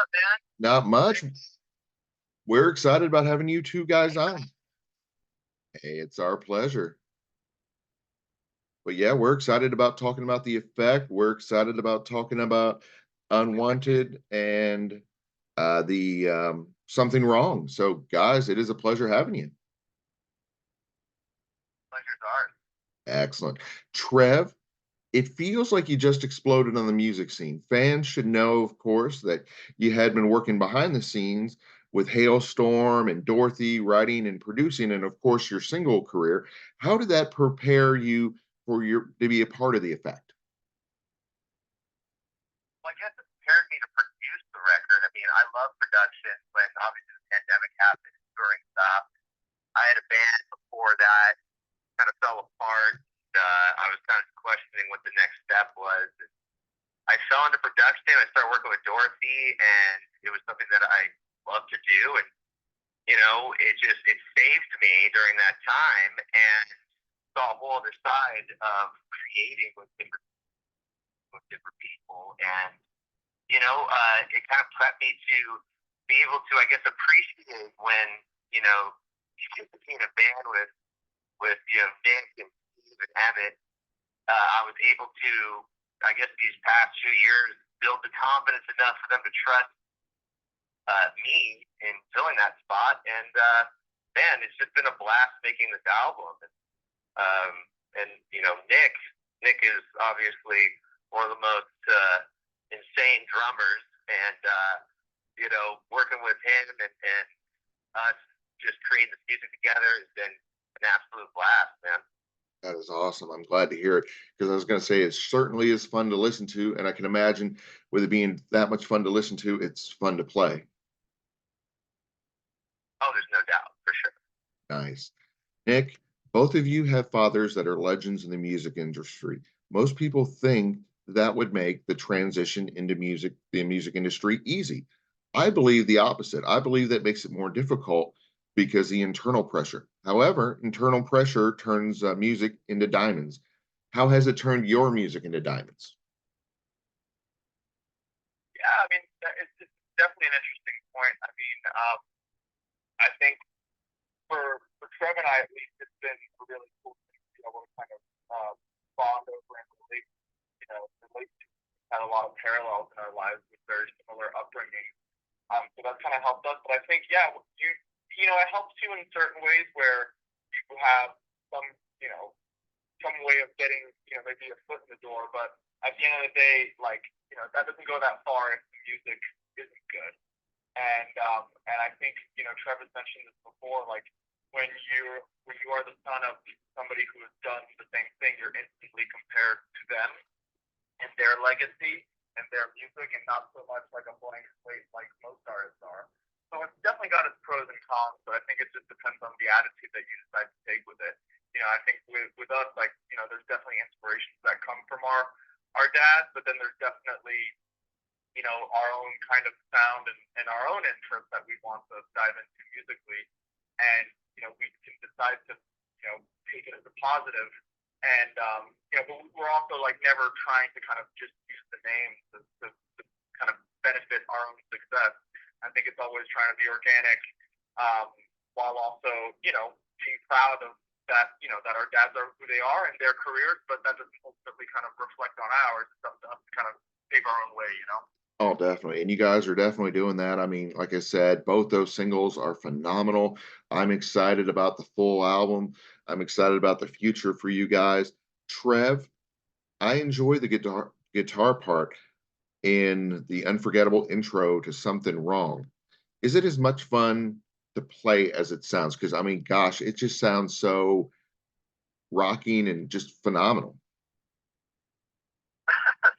up, man? Not much. We're excited about having you two guys on. Hey, it's our pleasure. But yeah, we're excited about talking about the effect. We're excited about talking about Unwanted and the something wrong. So, guys, it is a pleasure having you. Pleasure's ours. Excellent. Trev, it feels like you just exploded on the music scene. Fans should know, of course, that you had been working behind the scenes with Halestorm and Dorothy, writing and producing, and of course your single career. How did that prepare you for your to be a part of the effect? Well, I guess it prepared me to produce the record. I mean, I love production. When obviously the pandemic happened, touring stopped. I had a band before that, kind of fell apart. I was kind of questioning what the next step was. I fell into production. I started working with Dorothy, and it was something that I love to do. And it saved me during that time, and saw a whole other side of creating with different people, and it kind of prepped me to be able to, I guess, appreciate when you get to be in a band with Nick and Steve and Emmett. I was able to, I guess, these past 2 years, build the confidence enough for them to trust me in filling that spot. And man, it's just been a blast making this album. And Nick is obviously one of the most insane drummers, and working with him and us just creating this music together has been an absolute blast, man. That is awesome. I'm glad to hear it because I was going to say it certainly is fun to listen to, and I can imagine with it being that much fun to listen to, it's fun to play. Oh, there's no doubt, for sure. Nice. Nick, both of you have fathers that are legends in the music industry. Most people think that would make the transition into music, the music industry, easy. I believe the opposite. I believe that makes it more difficult because the internal pressure. However, internal pressure turns music into diamonds. How has it turned your music into diamonds? Yeah, I mean, it's definitely an interesting point. I mean, I think for Trev and I, at least, it's been a really cool thing to be able to kind of bond over and relate. Relate to, had a lot of parallels in our lives with very similar upbringing. So that's kind of helped us. But I think, yeah, it helps you in certain ways where you have some, you know, some way of getting, maybe a foot in the door. But at the end of the day, like, that doesn't go that far if the music isn't good. And I think, Trevor's mentioned this before, like when you are the son of somebody who has done the same thing, you're instantly compared to them and their legacy and their music, and not so much like a blank slate like most artists are. So it's definitely got its pros and cons, but I think it just depends on the attitude that you decide to take with it. I think with us, like, there's definitely inspirations that come from our dads, but then there's definitely, our own kind of sound and our own interests that we want to dive into musically. And, we can decide to, take it as a positive. And, but we're also like never trying to kind of just use the name to kind of benefit our own success. I think it's always trying to be organic, while also, being proud of that, that our dads are who they are in their careers, but that doesn't ultimately kind of reflect on ours. It's up to us to kind of pave our own way. Oh, definitely. And you guys are definitely doing that. I mean, like I said, both those singles are phenomenal. I'm excited about the full album. I'm excited about the future for you guys. Trev, I enjoy the guitar part in the unforgettable intro to Something Wrong. Is it as much fun to play as it sounds? Because I mean, gosh, it just sounds so rocking and just phenomenal.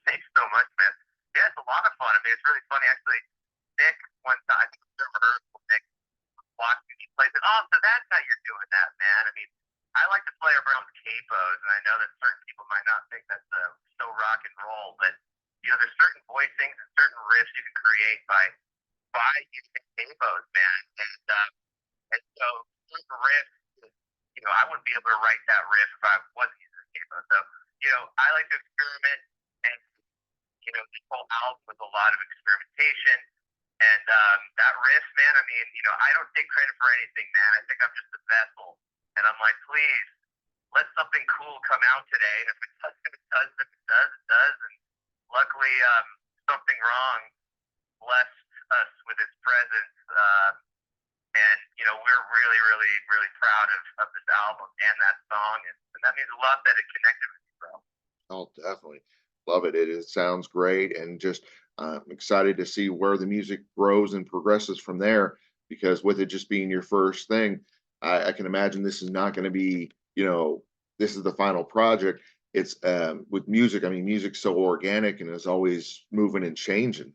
Thanks so much, man. Yeah, it's a lot of fun. I mean, it's really funny actually. Nick, one time, I think it was a rehearsal. Nick watched me play. Said, "Oh, so that's how you're doing that, man." I mean, I like to play around with capos, and I know that certain people might not think that's so rock and roll, but there's certain voicings and certain riffs you can create by using capos, man. And so certain riffs, I wouldn't be able to write that riff if I wasn't using capos. So I like to experiment, and this whole album was a lot of experimentation. And that riff, man, I mean, I don't take credit for anything, man. I think I'm just a vessel. And I'm like, please, let something cool come out today. And if it does, if it does, if it does, it does. And luckily, something wrong blessed us with its presence. And, we're really, really, really proud of this album and that song. And that means a lot that it connected with you, bro. Oh, definitely. Love it. It sounds great. And just excited to see where the music grows and progresses from there. Because with it just being your first thing, I can imagine this is not going to be, this is the final project. It's with music. I mean, music's so organic and is always moving and changing.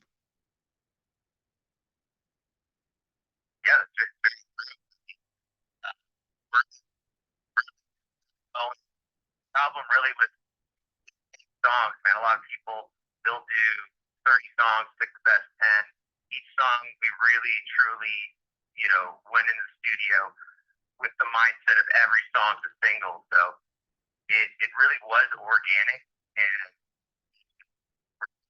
Yeah, it's an album really with songs, man. A lot of people, they'll do 30 songs, pick the best 10. Each song, we really, truly, went in the studio with the mindset of every song's a single. So it really was organic, and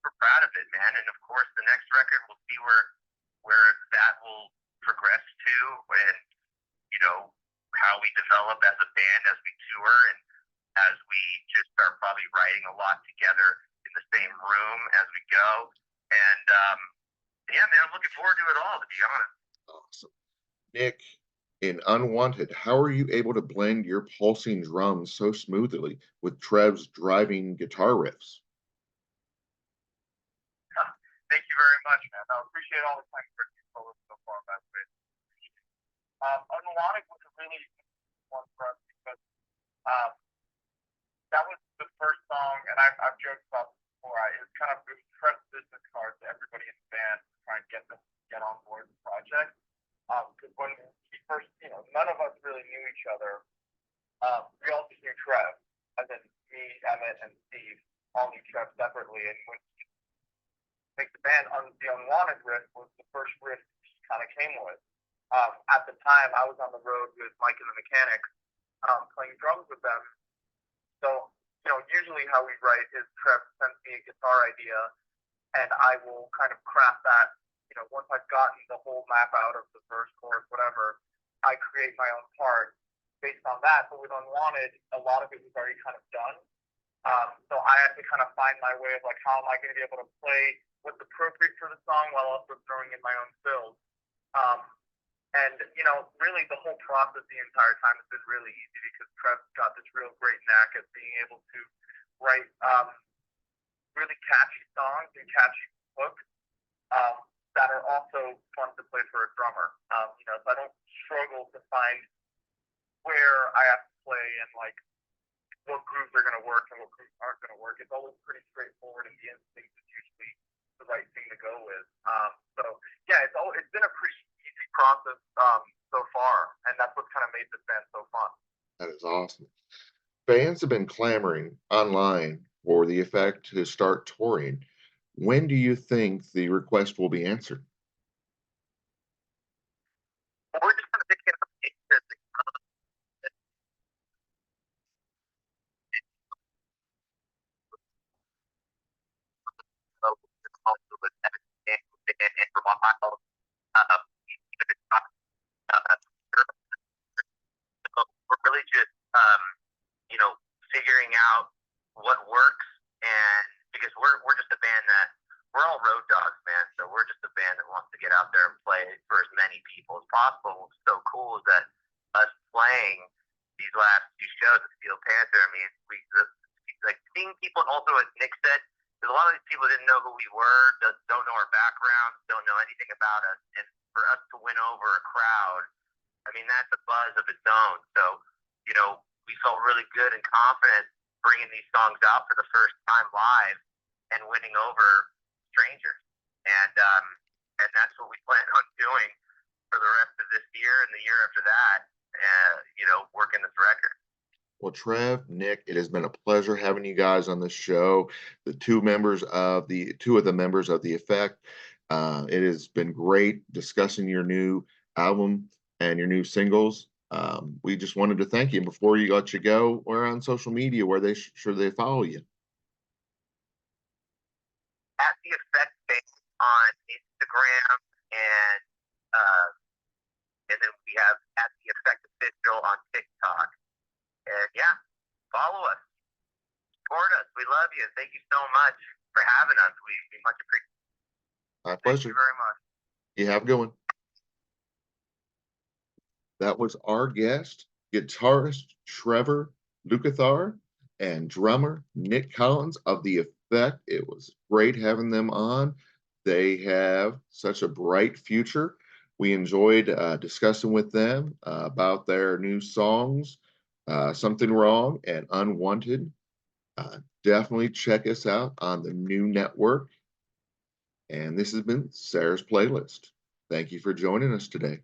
we're proud of it, man. And of course, the next record, we'll see where that will progress to, and how we develop as a band, as we tour, and as we just start probably writing a lot together in the same room as we go. And yeah, man, I'm looking forward to it all, to be honest. Awesome. Nick, in Unwanted, how are you able to blend your pulsing drums so smoothly with Trev's driving guitar riffs? Thank you very much, man. I appreciate all the time for so far, by the way. Unwanted was a really one for us because um, that was the first song, and I've joked about this before. It was kind of it was Trev's business card to everybody in the band to try and get them to get on board the project. Because when he first, none of us really knew each other. We all just knew Trev, as in me, Emmett, and Steve all knew Trev separately. And when he make the band, the Unwanted riff was the first riff he kind of came with. At the time, I was on the road with Mike and the Mechanics, playing drums with them. So, usually how we write is Trev sends me a guitar idea, and I will kind of craft that. Once I've gotten the whole map out of the verse, chorus, whatever, I create my own part based on that. But with Unwanted, a lot of it was already kind of done. So I had to kind of find my way of like, how am I going to be able to play what's appropriate for the song while also throwing in my own fills. And, really the whole process the entire time has been really easy because Trev's got this real great knack at being able to write really catchy songs and catchy hooks that are also fun to play for a drummer. So I don't struggle to find where I have to play and like what grooves are going to work and what grooves aren't going to work. It's always pretty straightforward, and the instinct is usually the right thing to go with. So yeah, it's been a pretty easy process so far, and that's what's kind of made this band so fun. That is awesome. Fans have been clamoring online for the Effect to start touring. When do you think the request will be answered? We're just kind of thinking about also with and for a while. We're really just figuring out what works, and because we're just a band that we're all road dogs, man. So we're just a band that wants to get out there and play for as many people as possible. What's so cool is that us playing these last two shows at Steel Panther, I mean, like seeing people, and also as Nick said, because a lot of these people didn't know who we were, don't know our backgrounds, don't know anything about us, and for us to win over a crowd, I mean, that's a buzz of its own. So, we felt really good and confident bringing these songs out for the first time live and winning over strangers. And that's what we plan on doing for the rest of this year and the year after that, working this record. Well, Trev, Nick, it has been a pleasure having you guys on the show. Two of the members of the Effect. It has been great discussing your new album and your new singles. We just wanted to thank you. Before you let you go, we're on social media where they follow you. At the Effect Band on Instagram, and uh, then we have at the Effect Official on TikTok. And yeah, follow us, support us. We love you. Thank you so much for having us. We much appreciate it. My Thank you pleasure. very much. You have a good one. That was our guest, guitarist Trevor Lukather and drummer Nick Collins of The Effect. It was great having them on. They have such a bright future. We enjoyed discussing with them about their new songs, Something Wrong and Unwanted. Definitely check us out on the new network. And this has been Sarah's Playlist. Thank you for joining us today.